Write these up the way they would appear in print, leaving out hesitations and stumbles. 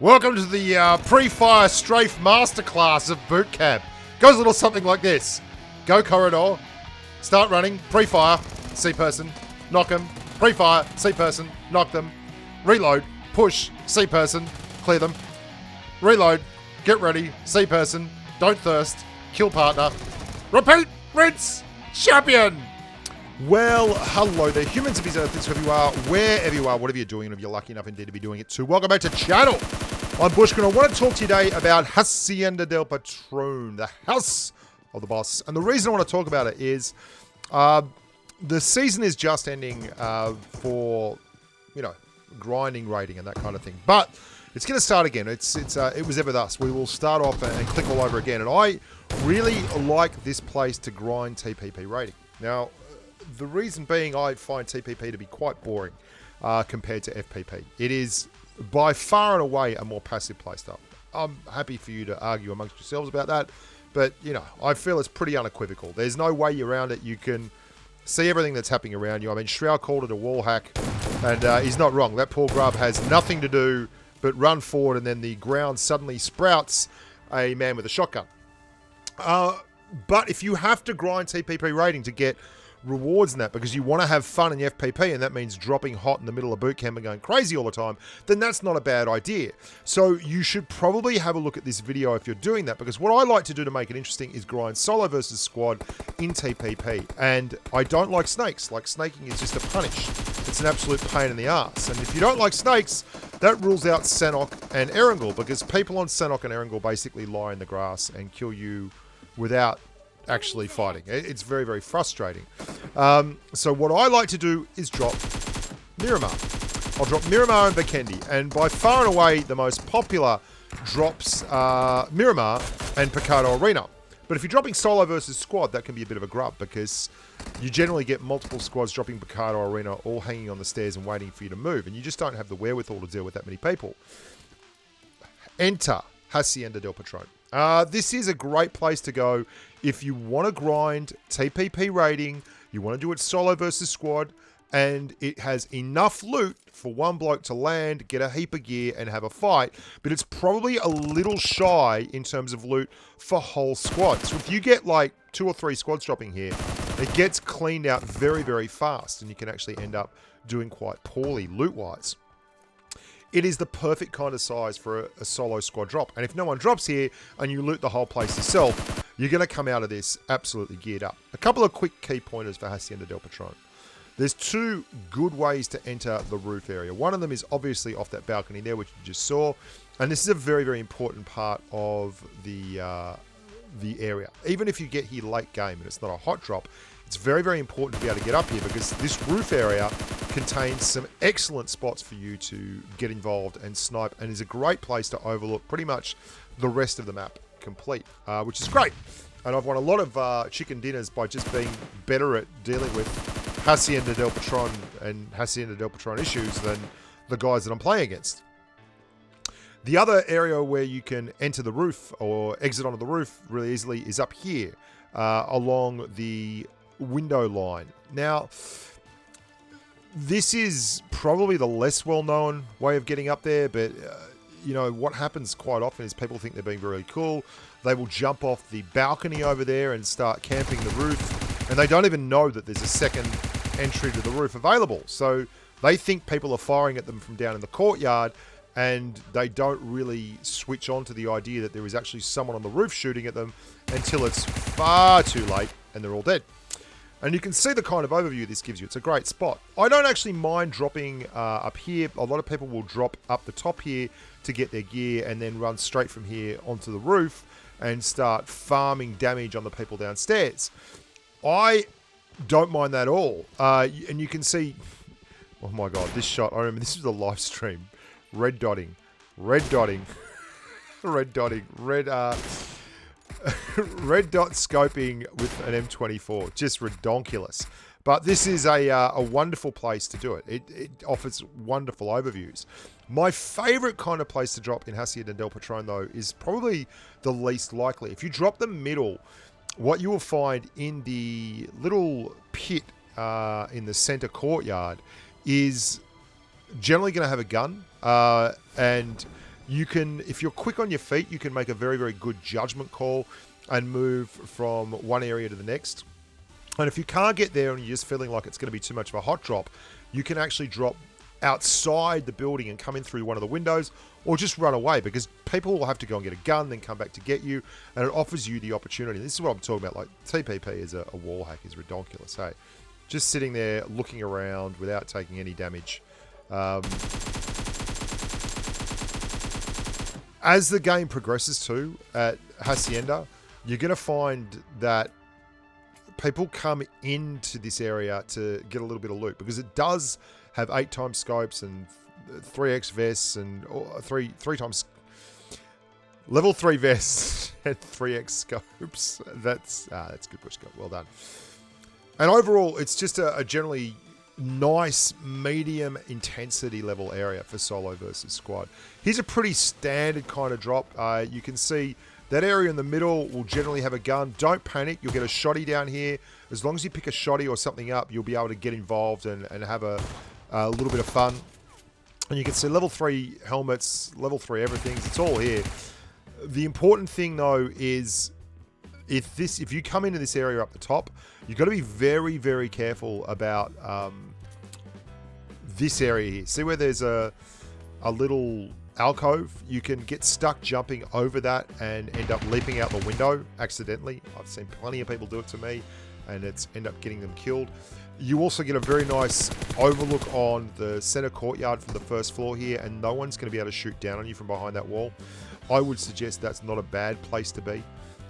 Welcome to the pre-fire strafe masterclass of boot camp. Goes a little something like this. Go corridor, start running, pre-fire, see person, knock them, pre-fire, see person, knock them, reload, push, see person, clear them, reload, get ready, see person, don't thirst, kill partner, repeat, rinse, champion! Well, hello there, humans of his earth, it's wherever you are, wherever you are, whatever you're doing, and if you're lucky enough indeed to be doing it too. Welcome back to channel. I'm Bushka, and I want to talk to you today about Hacienda Del Patrone, the house of the boss. And the reason I want to talk about it is the season is just ending for, grinding, raiding, and that kind of thing. But it's going to start again. It was ever thus. We will start off and click all over again. And I really like this place to grind TPP raiding. Now, the reason being I find TPP to be quite boring compared to FPP. It is by far and away a more passive playstyle. I'm happy for you to argue amongst yourselves about that, but I feel it's pretty unequivocal. There's no way around it. You can see everything that's happening around you. I mean, Shroud called it a wall hack, and he's not wrong. That poor grub has nothing to do but run forward, and then the ground suddenly sprouts a man with a shotgun. But if you have to grind TPP rating to get rewards in that because you want to have fun in the FPP, and that means dropping hot in the middle of boot camp and going crazy all the time, then that's not a bad idea. So you should probably have a look at this video if you're doing that, because what I like to do to make it interesting is grind solo versus squad in TPP. And I don't like snakes. Like, snaking is just a punish. It's an absolute pain in the ass. And if you don't like snakes, that rules out sanhok and erangel, because people on sanhok and erangel basically lie in the grass and kill you without actually fighting. It's very, very frustrating. So what I like to do is drop Miramar. I'll drop Miramar and Vikendi, and by far and away the most popular drops Miramar and Picado Arena. But if you're dropping solo versus squad, that can be a bit of a grub, because you generally get multiple squads dropping Picado Arena all hanging on the stairs and waiting for you to move, and you just don't have the wherewithal to deal with that many people. Enter Hacienda Del Patrone. This is a great place to go if you want to grind TPP rating, you want to do it solo versus squad, and it has enough loot for one bloke to land, get a heap of gear, and have a fight. But it's probably a little shy in terms of loot for whole squads. So if you get like 2 or 3 squads dropping here, it gets cleaned out very, very fast, and you can actually end up doing quite poorly loot-wise. It is the perfect kind of size for a solo squad drop. And if no one drops here and you loot the whole place yourself, you're going to come out of this absolutely geared up. A couple of quick key pointers for Hacienda Del Patrone. There's 2 good ways to enter the roof area. One of them is obviously off that balcony there, which you just saw. And this is a very, very important part of the area. Even if you get here late game and it's not a hot drop, it's very, very important to be able to get up here, because this roof area contains some excellent spots for you to get involved and snipe, and is a great place to overlook pretty much the rest of the map complete, which is great. And I've won a lot of chicken dinners by just being better at dealing with Hacienda Del Patrone and Hacienda Del Patrone issues than the guys that I'm playing against. The other area where you can enter the roof or exit onto the roof really easily is up here along the window line. Now, this is probably the less well-known way of getting up there, but what happens quite often is people think they're being very cool. They will jump off the balcony over there and start camping the roof, and they don't even know that there's a second entry to the roof available. So they think people are firing at them from down in the courtyard, and they don't really switch on to the idea that there is actually someone on the roof shooting at them until it's far too late and they're all dead. And you can see the kind of overview this gives you. It's a great spot. I don't actually mind dropping up here. A lot of people will drop up the top here to get their gear and then run straight from here onto the roof and start farming damage on the people downstairs. I don't mind that at all. And you can see, oh my God, this shot. I remember this was a live stream. Red dotting, red dotting, red dotting, red dot scoping with an M24, just redonkulous. But this is a wonderful place to do it. It offers wonderful overviews. My favorite kind of place to drop in Hacienda Del Patrone, though, is probably the least likely. If you drop the middle, what you will find in the little pit in the center courtyard is generally going to have a gun, and you can, if you're quick on your feet, you can make a very, very good judgment call and move from one area to the next. And if you can't get there and you're just feeling like it's going to be too much of a hot drop, you can actually drop outside the building and come in through one of the windows, or just run away, because people will have to go and get a gun, then come back to get you, and it offers you the opportunity. This is what I'm talking about. Like, TPP as a wall hack is ridiculous, hey? Just sitting there looking around without taking any damage. As the game progresses too, at Hacienda, you're going to find that people come into this area to get a little bit of loot, because it does have 8x scopes and 3x vests and 3 times level 3 vests and 3x scopes. That's good, Bushka. Well done. And overall, it's just a generally nice medium intensity level area for solo versus squad. Here's a pretty standard kind of drop. You can see that area in the middle will generally have a gun. Don't panic. You'll get a shotty down here. As long as you pick a shotty or something up, you'll be able to get involved and have a little bit of fun. And you can see level 3 helmets, level 3 everything. It's all here. The important thing, though, is if you come into this area up the top, you've got to be very, very careful about this area here. See where there's a little alcove? You can get stuck jumping over that and end up leaping out the window accidentally. I've seen plenty of people do it to me, and it's end up getting them killed. You also get a very nice overlook on the center courtyard from the first floor here, and no one's going to be able to shoot down on you from behind that wall. I would suggest that's not a bad place to be.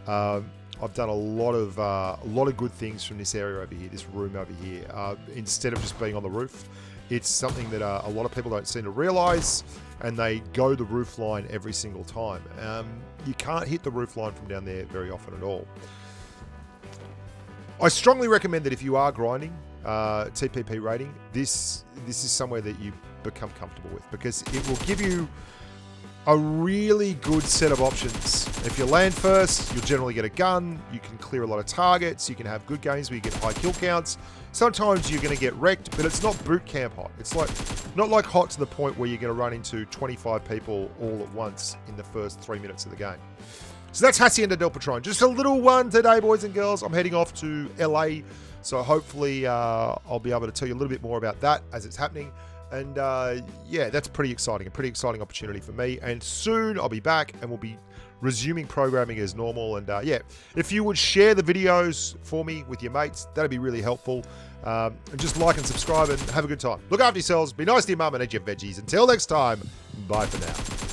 I've done a lot of good things from this area over here, this room over here. Instead of just being on the roof, it's something that a lot of people don't seem to realize, and they go the roof line every single time. You can't hit the roof line from down there very often at all. I strongly recommend that if you are grinding TPP rating, this is somewhere that you become comfortable with, because it will give you a really good set of options. If you land first, you'll generally get a gun, you can clear a lot of targets, you can have good games where you get high kill counts. Sometimes you're going to get wrecked, but it's not boot camp hot. It's like not like hot to the point where you're going to run into 25 people all at once in the first 3 minutes of the game. So that's Hacienda Del Patrone. Just a little one today, boys and girls. I'm heading off to LA, so hopefully I'll be able to tell you a little bit more about that as it's happening. And yeah, that's pretty exciting, a pretty exciting opportunity for me. And soon I'll be back and we'll be resuming programming as normal. And yeah, if you would share the videos for me with your mates, that'd be really helpful. And just like and subscribe and have a good time. Look after yourselves, be nice to your mum and eat your veggies. Until next time, bye for now.